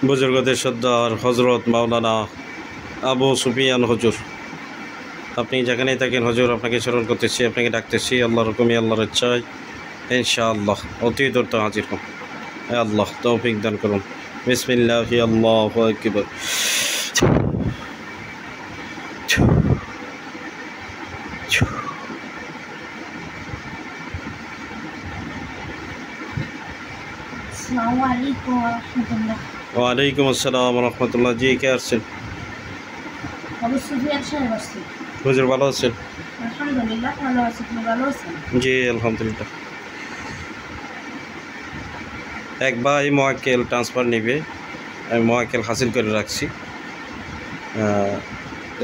বুজুর্গদের সর্দার হজরত মাওলানা আবু সুফিয়ান হুজুর, আপনি যেখানেই থাকেন হুজুর, আপনাকে স্মরণ করতেছি, আপনাকে ডাকতেছি। আল্লাহর হুকুমে, আল্লাহর ইচ্ছায় ইনশাআল্লাহ অতি দ্রুত হাজির হন। হে আল্লাহ, তৌফিক দান করুন। বিসমিল্লাহি আল্লাহু আকবার। ওয়ালাইকুম আসসালাম রহমতুল্লাহ। জি, কে আসছেন? হুজুর ভালো আছেন? আলহামদুলিল্লাহ ভালো আছি। তুমি ভালো আছেন? জি আলহামদুলিল্লাহ। এক ভাই মোয়াক্কেল ট্রান্সফার নেবে, আমি মোয়াক্কেল হাসিল করে রাখছি।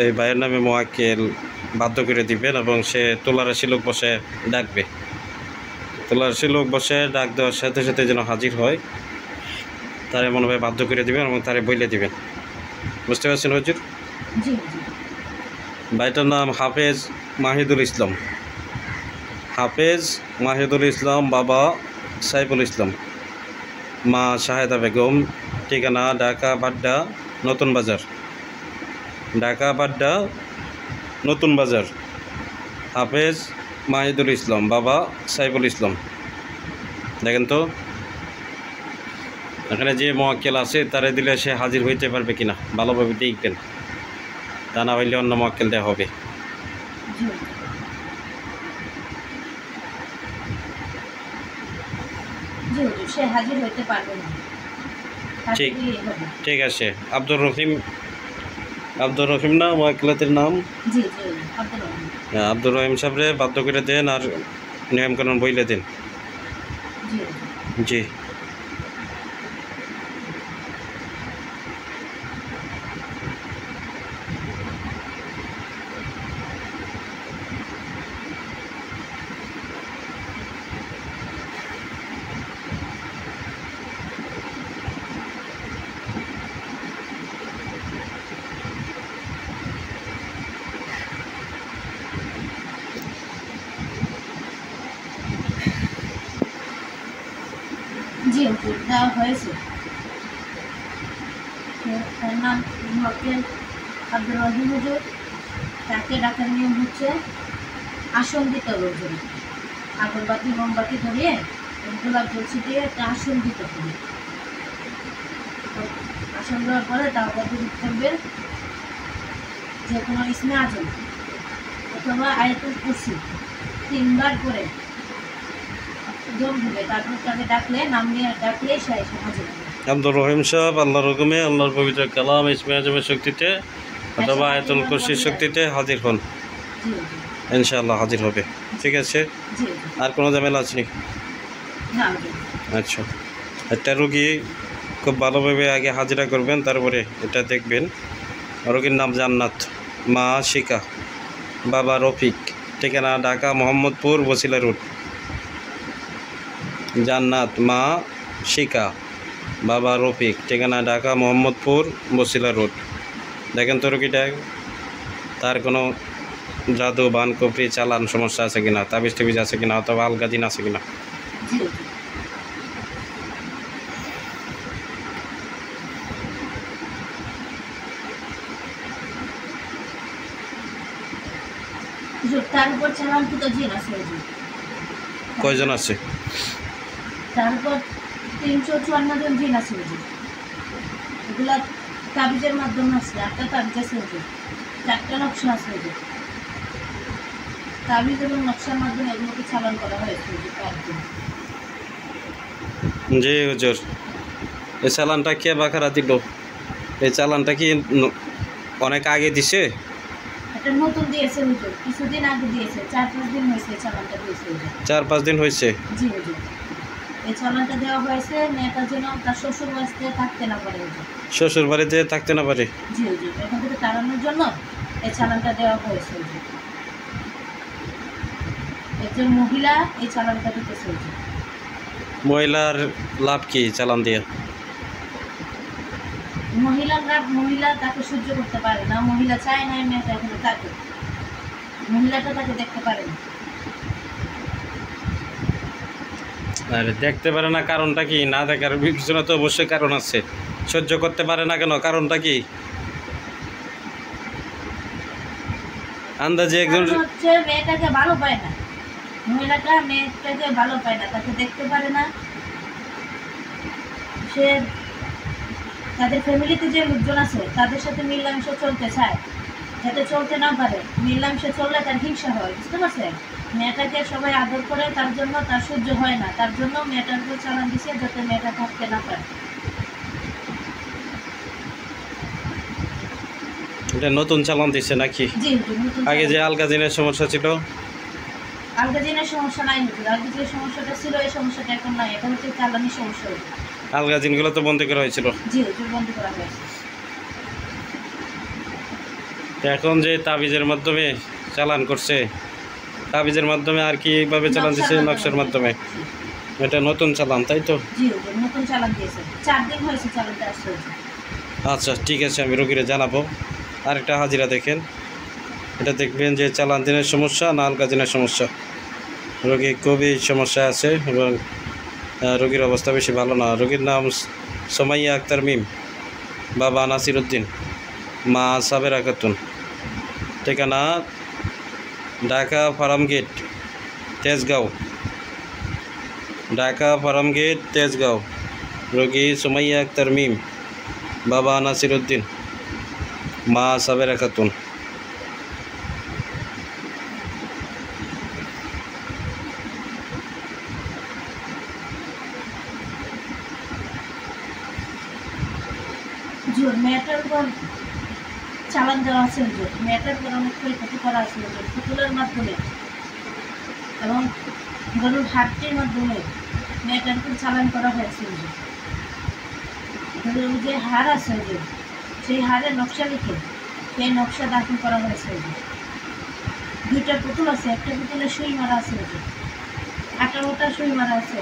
এই ভাইয়ের নামে মোয়াক্কেল বাধ্য করে দিবেন এবং সে তোলারাশি লোক বসে ডাকবে। তোলারাশি লোক বসে ডাক দেওয়ার সাথে সাথে যেন হাজির হয়, তারে মনোভাবে বাধ্য করে দিবেন এবং তারে বইলে দিবেন। বুঝতে পারছেন হুজুর? জি জি। ভাইটার নাম হাফেজ মাহিদুল ইসলাম। হাফেজ মাহিদুল ইসলাম, বাবা সাইফুল ইসলাম, মা শাহেদা বেগম। ঠিকানা ঢাকা বাড্ডা নতুন বাজার। ঢাকা বাড্ডা নতুন বাজার। হাফেজ মাহিদুল ইসলাম, বাবা সাইফুল ইসলাম। দেখেন তো এখানে যে মোয়াক্কেল আছে তারে দিলে সে হাজির হইতে পারবে কিনা ভালোভাবে দেখবেন, তা না হইলে অন্য মোয়াক্কেল দেওয়া হবে। সে হাজির হইতে পারবে না। ঠিক ঠিক আছে। আব্দুর রহিম, আব্দুর রহিম না মোয়াক্কেলাতের নাম? জি জি, আব্দুর রহিম। হ্যাঁ, আব্দুর রহিম সাহেবরে বাধ্য করে দেন আর নিয়মকানুন বইলে দেন। জি জি। জি হুজুর, দেওয়া হয়েছে। তার নাম মোয়াক্কেল আব্দুর রহিম হুজুর। তাকে ডাকার নিয়ম হচ্ছে আসন দিতে হবে হুজুর। আগরবাতি মোমবাতি ধরিয়ে গোলাপ জল ছিটিয়ে একটা আসন দিতে হবে। আসন দেওয়ার পরে তারপর দুধ করবে যে কোনো ইসমে আজম অথবা আয়াতুল কুরসি 3 বার করে দম দিবে। তারপর তাকে ডাকলে, নাম নিয়ে ডাকলে সে এসে হাজির হবে। আব্দুর রহিম সাহেব আল্লাহর হুকুমে, আল্লাহর পবিত্র কালাম ইসমে আজমের শক্তিতে অথবা আয়াতুল কুরসির শক্তিতে হাজির হন, জি ইনশাআল্লাহ হাজির হবে। ঠিক আছে? জি জি। আর কোনো ঝামেলা আছে? না জি। আচ্ছা, একটা রুগী খুব ভালোভাবে আগে হাজিরা করবেন, তারপরে এটা দেখবেন। রোগীর নাম জান্নাত, মা শিকা, বাবা রফিক। ঠিকানা ঢাকা মোহাম্মদপুর বসিলা রোড। জান্নাত, মা শিকা, বাবা রফিক। ঠিকানা ঢাকা মোহাম্মদপুর বসিলা রোড। দেখেন তো রুগীটা, তার কোনো জাদু বান কপরি চালান সমস্যা আছে কিনা, তাবিজ টাবিজ আছে কিনা, অথবা আলগা দিন আছে কিনা। জি হুজুর, তার উপর চালাঙ্কিত জিন আছে হুজুর। কয়জন আছে? তার উপর 354 জন জিন আছে হুজুর। এগুলা তাবিজের মাধ্যমে আছে। 8টা তাবিজ আছে হুজুর, 4টা নকশা আছে হুজুর। তাবিজ এবং নকশার মাধ্যমে এগুলোকে চালান করা হয়েছে হুজুর। জি হুজুর, এই চালানটা কে বাকারা দিল? এই চালানটা কি অনেক আগে দিছে? এটা নতুন দিয়েছে হুজুর, কিছুদিন আগে দিয়েছে। 4-5 দিন হয়েছে চালানটা দিয়েছে হুজুর। 4-5 দিন হয়েছে? জি হুজুর, এই চালানটা দেওয়া হয়েছে মেয়েটা যেন তার শ্বশুর বাড়িতে থাকতে না পারে হুজুর। শ্বশুর বাড়িতে থাকতে না পারে? জি হুজুর, এখান থেকে তাড়ানোর জন্য এই চালানটা দেওয়া হয়েছে হুজুর। একজন মহিলা এই চালানটা দিতেছে হুজুর। মহিলার লাভ কি চালান দিয়ে? মহিলা তাকে সহ্য করতে পারে না। মহিলা চায় না এই মেয়েটা এখানে থাকে। মহিলাটা তাকে দেখতে পারে না। আরে দেখতে পারে না, কারণটা কি? না দেখার পিছনে তো অবশ্যই কারণ আছে। সহ্য করতে পারে না কেন, কারণটা কি? আন্দাজে একজন কারণ হচ্ছে মেয়েটাকে ভালো পায় না, মহিলাটা মেয়েটাকে ভালো পায় না, তাকে দেখতে পারে না। সে তাদের ফ্যামিলিতে যে লোকজন আছে তাদের সাথে মিলামিশে চলতে চায়, যাতে চলতে না পারে। মিলামিশে চললে তার হিংসা হয়, বুঝতে পারছেন? মেয়েটাকে সবাই আদর করে, তার জন্য তার সহ্য হয় না, তার জন্য মেয়েটার উপর চালান দিছে যাতে মেয়েটা থাকতে না পারে। এটা নতুন চালান দিচ্ছে নাকি? জি হুজুর, নতুন আগে যে চালান। আলগাজিনের সমস্যা ছিল, আলগাজিনের সমস্যা নাই হুজুর, আগে যে সমস্যাটা ছিল এই সমস্যাটা এখন নাই, এটা হচ্ছে চালানির সমস্যা হয়েছে। আলগাজিনগুলো তো বন্ধ করা হয়েছিল। জি হুজুর, বন্ধ করা হয়েছে। তো এখন যে তাবিজের মাধ্যমে চালান করছে, তাবিজের মাধ্যমে আর কি এইভাবে চালান দিচ্ছে? নকশার মাধ্যমে। এটা নতুন চালান, তাই তো? জি হুজুর, নতুন চালান দিয়েছে, 4 দিন হয়েছে চালানটা আসছে হুজুর। আচ্ছা ঠিক আছে, আমি রোগীরে জানাবো। আরেকটা হাজিরা দেখেন, এটা দেখবেন যে চালান দিনের সমস্যা না আলগাজিনের সমস্যা। রোগী খুবই সমস্যা আছে এবং রোগীর অবস্থা বেশি ভালো না। রোগীর নাম সোমাইয়া আক্তার মিম, বাবা নাসির উদ্দিন, মা সাবেরা খাতুন। ঠিকানা Dhaka farm gate, Tejgaon. Dhaka farm gate, Tejgaon. রোগী সোমাইয়া আক্তার মিম, বাবা নাসির উদ্দিন, মা সাবেরা খাতুন। হুজুর, মেয়েটার উপর চালান দেওয়া আছে হুজুর, মেয়েটার উপর অনেক ক্ষয়ক্ষতি করা আছে হুজুর, পুতুলের মাধ্যমে এবং গরুর হাটটির মাধ্যমে মেয়েটার উপর চালান করা হয়েছে হুজুর। হুজুর, যে হার আছে হুজুর, সেই হারের নকশা লিখে সেই নকশা দাখিল করা হয়েছে হুজুর। 2টা পুতুল আছে, একটা পুতুলে সুই মারা আছে হুজুর, 18টা সুই মারা আছে,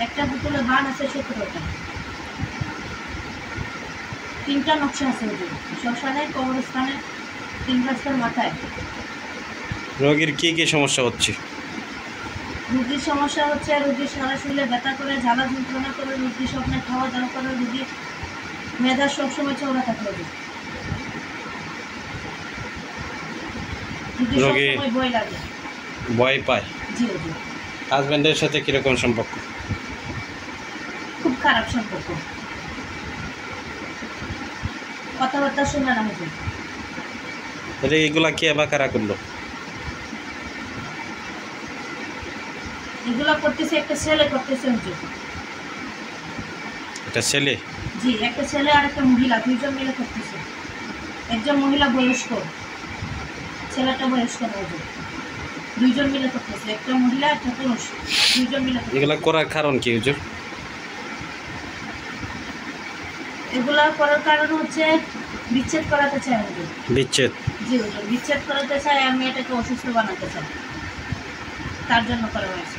একটা পুতুলে বান আছে 17টা। 3টা নকশা আছে হুজুর, শ্মশানে, কবরস্থানে, 3 রাস্তার মাথায়। রোগীর কি কি সমস্যা হচ্ছে? রুগীর সমস্যা হচ্ছে রুগীর সারা শরীরে ব্যথা করে, জ্বালা যন্ত্রণা করে, রুগীর স্বপ্নে খাওয়া দাওয়া করে, রুগীর মেজাজ সবসময় চওড়া থাকে হুজুর। রুগীর রোগী সবসময় ভয় লাগে। ভয় পায়। জি হুজুর, হাজব্যান্ডের সাথে কীরকম সম্পর্ক? খুব খারাপ সম্পর্ক, কথাবার্তা শুনে না হুজুর। তাহলে এগুলা কে বা কারা করলো? এগুলা করতেছে একটা ছেলে করতেছে হুজুর। এটা ছেলে? জি, একটা ছেলে আর একটা মহিলা, 2জন মিলে করতেছে। একজন মহিলা বয়স্ক, ছেলেটা বয়স্ক না হুজুর। 2জন মিলে করতেছে, একটা মহিলা একটা পুরুষ, 2জন মিলে করতেছে। এগুলা করার কারণ কি হুজুর? এগুলা করার কারণ হচ্ছে বিচ্ছেদ করাতে চায় হুজুর। বিচ্ছেদ? জি হুজুর, বিচ্ছেদ করাতে চায় আর মেয়েটাকে অসুস্থ বানাতে চায়, তার জন্য করা হয়েছে।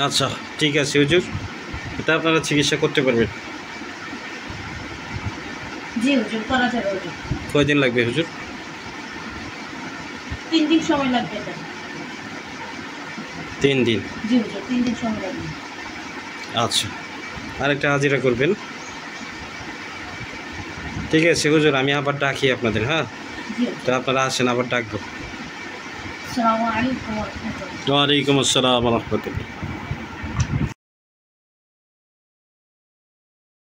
আচ্ছা ঠিক আছে হুজুর, এটা আপনারা চিকিৎসা করতে পারবেন। জি হুজুর, করা যাবে হুজুর। কয়দিন লাগবে হুজুর? 3 দিন সময় লাগবে এটা। 3 দিন? জি হুজুর, 3 দিন সময় লাগবে। আচ্ছা, আরেকটা হাজিরা করবেন। ঠিক আছে হুজুর, আমি আবার ডাকি আপনাদের। হ্যাঁ, জি হুজুর। তো আপনারা আসেন, আবার ডাকবো। আসসালামু আলাইকুম ওয়া রাহমাতুল্লাহ। ওয়ালাইকুম আসসালাম ওয়া রাহমাতুল্লাহ।